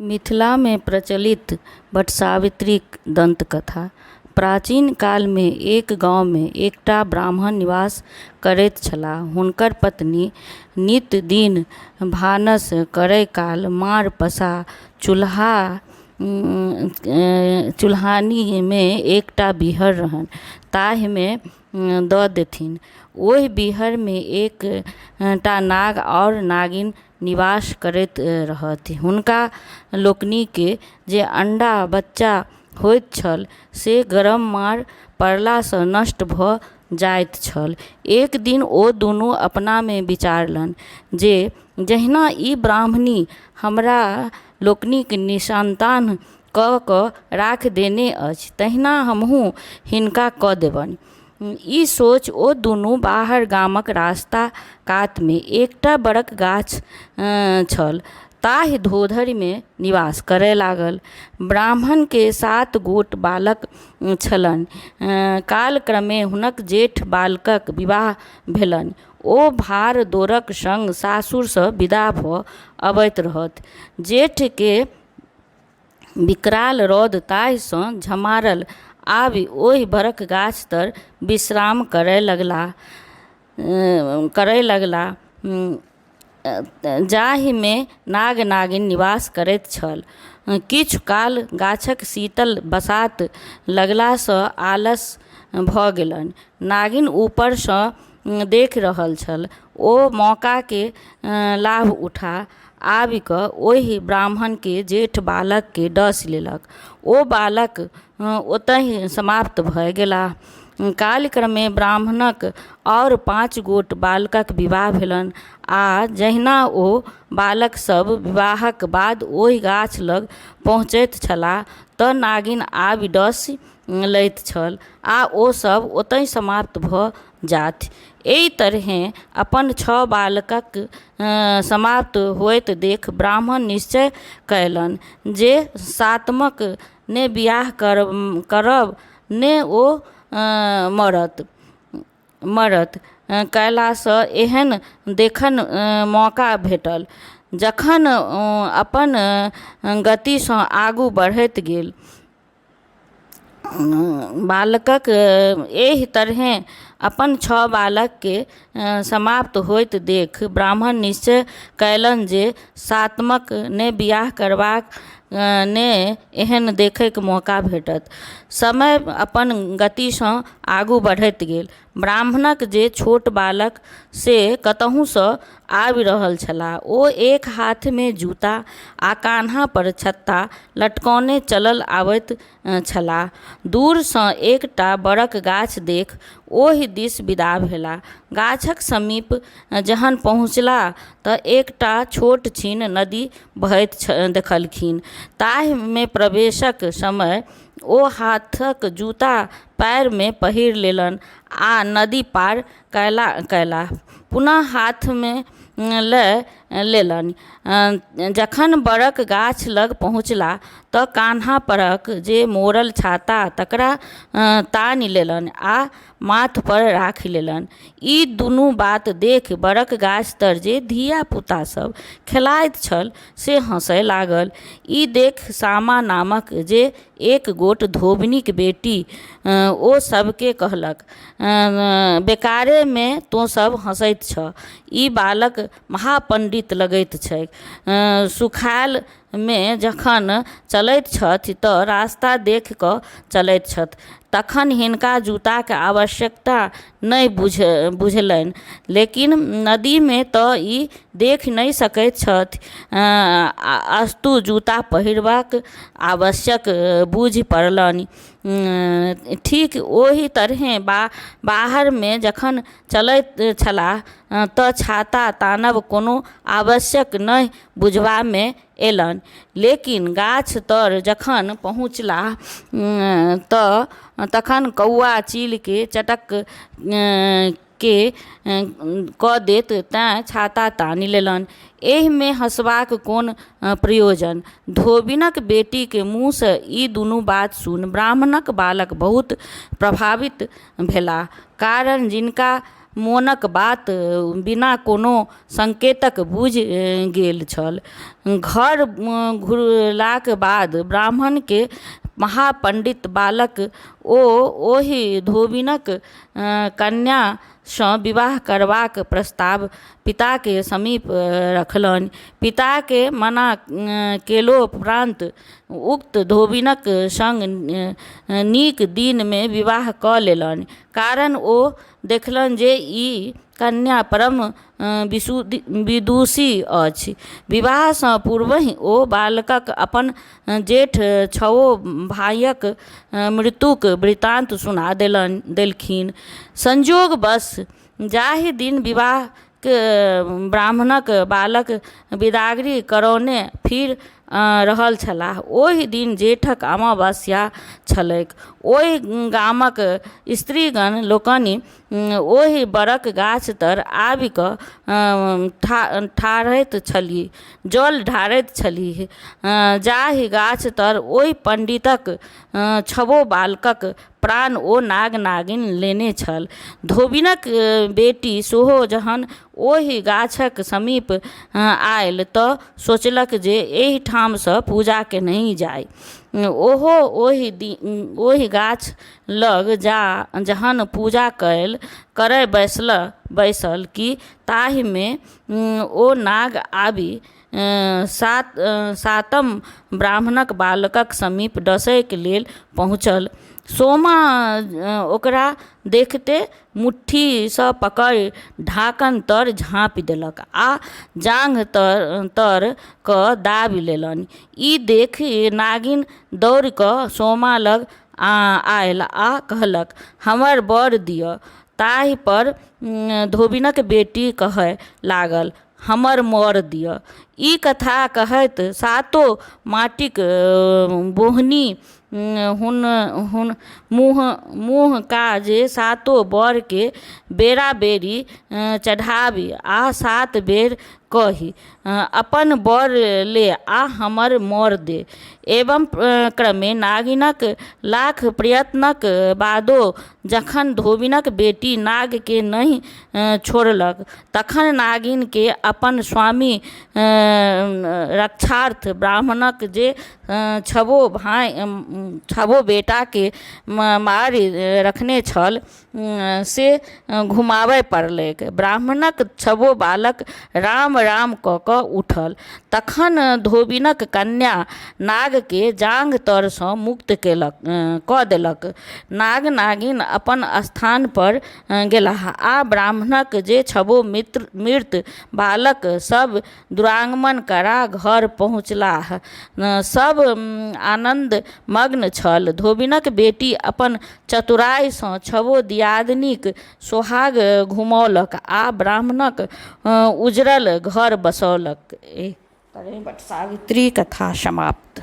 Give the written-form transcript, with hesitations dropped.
मिथिला में प्रचलित वटसावित्रीक दंतकथा। प्राचीन काल में एक गाँव में एकटा ब्राह्मण निवास करैत छलाह। हुनकर पत्नी नित दिन भानस करय काल माड़ पसा चूल्हानी में एकटा बीहर रहन, ताहिमे दऽ देथिन। ओहि बीहर में एकटा नाग और नागिन निवास करैत रहथि। हुनका लोकनिके जे अंडा बच्चा होइत छल से गरम माड़ पड़लासँ नष्ट भऽ जाइत छल। एक दिन ओ दुनू अपनामे विचारलनि जे जहिना ई ब्राह्मणी हमरा लोकनिक निसंतान कऽ कऽ राख देने अछि, तहिना हमहूँ हिनका कऽ देबनि। ई सोच ओ दुनू बाहर गामक रास्ता कातमे एकटा बड़क गाछ छल, ताहि धोधरिमे निवास करय लागल। ब्राह्मण के 7 गोट बालक छलनि। कालक्रमे हुनक जेठ बालकक विवाह भेलनि। ओ भार दोरक संग सासुरसँ विदा भऽ अबैत रहथि। जेठके विकराल रौद ताहिसँ झमारल आबि ओहि बड़क गाछ तर विश्राम करय लगलाह, जाहिमे नाग नागिन निवास करैत छल। किछु काल गाछक शीतल बसात लगलासँ आलस भऽ गेलनि। नागिन ऊपरसँ देख रहल छल। ओ मौकाके लाभ उठा आबि कऽ ओहि ब्राह्मणके जेठ बालकके डसि लेलक। ओ बालक ओतहि समाप्त भऽ गेलाह। कालक्रमे ब्राह्मणक और 5 गोट बालकक विवाह भेलनि, आ जहिना ओ बालक सब विवाहक बाद ओहि गाछ लग पहुँचैत छलाह तऽ नागिन आबि डसि लैत छल आ ओ सब ओतहि समाप्त भऽ जाथि। एहि तरहेँ अपन 6 बालकक समाप्त होइत देख ब्राह्मण निश्चय कयलनि जे 7मक ने बियाह करब ने ओ मरत। कयलासँ एहन देखन मौका भेटल। जखन अपन गतिसँ आगू बढ़ैत गेल, बालकक एहि तरहेँ अपन 6 बालकके समाप्त होइत देख ब्राह्मण निश्चय कयलनि जे 7मक ने बियाह करबाक ने एहन देखैक मौका भेटत। समय अपन गतिसँ आगू बढ़ैत गेल। ब्राह्मणक जे छोट बालक से कतहुसँ आबि रहल छलाह। ओ एक हाथमे जूता आ कान्हा पर छत्ता लटकौने चलल आबैत छलाह। दूरसँ एकटा बड़क गाछ देख ओहि दिस विदा भेलाह। गाछक समीप जहन पहुँचलाह तऽ एकटा छोट छीन नदी बहैत देखलखिन। ताहिमे प्रवेशक समय ओ हाथक जूता पैरमे पहिर लेलनि आ नदी पार कयलाह। पुनः हाथमे लऽ लेलनि। जखन बड़क गाछ लग पहुँचलाह तऽ कान्हा परक जे मोड़ल छाता तकरा तानि लेलनि आ माथ पर राखि लेलनि। ई दुनू बात देख बड़क गाछ तर जे धिया पुता सब खेलाइत छल से हँसय लागल। ई देख सामा नामक जे एक गोट धोबिनीक बेटी ओ सबके कहलक, बेकारेमे तोँ सब हँसैत छह। ई बालक महापंडित लगैत छैक। सुखायलमे जखन चलैत छथि तऽ रास्ता देख कऽ चलैत छथि, तखन हिनका जूताक आवश्यकता नहि बुझलनि, लेकिन नदीमे तऽ ई देख नहि सकैत छथि, अस्तु जूता पहिरबाक आवश्यक बुझि पड़लनि। ठीक ओहि तरहेँ बाहरमे जखन चलैत छलाह तऽ छाता तानब कोनो आवश्यक नहि बुझबामे एलनि। लेकिन गाछ तर जखन पहुँचलाह तखन कौआ चीलके चटक के कऽ देत तेँ छाता तानि लेलनि। एहिमे हँसबाक कोन प्रयोजन। धोबिनक बेटीके मुँहसँ ई दुनू बात सुनि ब्राह्मणक बालक बहुत प्रभावित भेलाह। कारण जिनका मोनक बात बिना कोनो संकेतक बुझि गेल छल। घर घुरलाक बाद ब्राह्मणके महापंडित बालक ओहि धोबिनक कन्यासँ विवाह करबाक प्रस्ताव पिताके समीप रखलनि। पिताके मना केलोपरान्त उक्त धोबिनक संग नीक दिनमे विवाह कऽ लेलनि, कारण ओ देखलनि जे ई कन्या परम विदुषी अछि। विवाहसँ पूर्वहि ओ बालकक अपन जेठ छओ भाइयक मृत्युक वृत्तान्त सुना देलखिन। संजोगवश जाहि दिन विवाह ब्राह्मणक बालक विदागरी करौने फिर रहल छलाह, ओहि दिन जेठक अमावस्या छलैक। ओहि गामक स्त्रीगण लोकनि ओहि बरक गाछ तर आबि कऽ जल ढारैत छलीह, जाहि गाछ तर ओहि पंडितक छबो बालकक प्राण ओ नाग नागिन लेने छल। धोबिनक बेटी सेहो जहन ओहि गाछक समीप आयल तऽ सोचलक जे एहि ठामसँ पूजा केनहि जाय। ओहो ओहि गाछ लग जहन पूजा करय बैसल कि ताहिमे ओ नाग आबि सातम ब्राह्मणक बालकक समीप डसैक लेल पहुँचल। सोमा ओकरा देखते मुट्ठीसँ पकड़ि ढाकन तर झाँपि देलक आ जांघ तर कऽ दाबि लेलनि। ई देखि नागिन दौड़ि कऽ सोमा लग आयल आ कहलक, हमर बर दिअ। ताहि पर धोबिनक बेटी कहय लागल, हमर वर दिअ। ई कथा कहैत सातो माटिक बोहनी मुँहका जे सातो बरके बेरा बेरी चढ़ाबी आ 7 बेर कही, अपन बर ले आ हमर मोर दे। एवं क्रमे नागिनक लाख प्रयत्नक बादो जखन धोबिनक बेटी नागके नहि छोड़लक, तखन नागिनके अपन स्वामी रक्षार्थ ब्राह्मणक जे छबो बेटाके मारि रखने छल से घुमाबय पड़लैक। ब्राह्मणक छबो बालक राम राम कऽ कऽ उठल। तखन धोबिनक कन्या नागके जांघ तरसँ मुक्त कऽ देलक। नाग नागिन अपन स्थान पर गेलाह आ ब्राह्मणक जे छबो मृत बालक सब दुरागमन करा घर पहुँचलाह। सब आनन्द मग्न छल। धोबिनक बेटी अपन चतुराइसँ छबो दियादनीक सोहाग घुमौलक आ ब्राह्मणक उजड़ल घर बसौलक। वट सावित्री कथा समाप्त।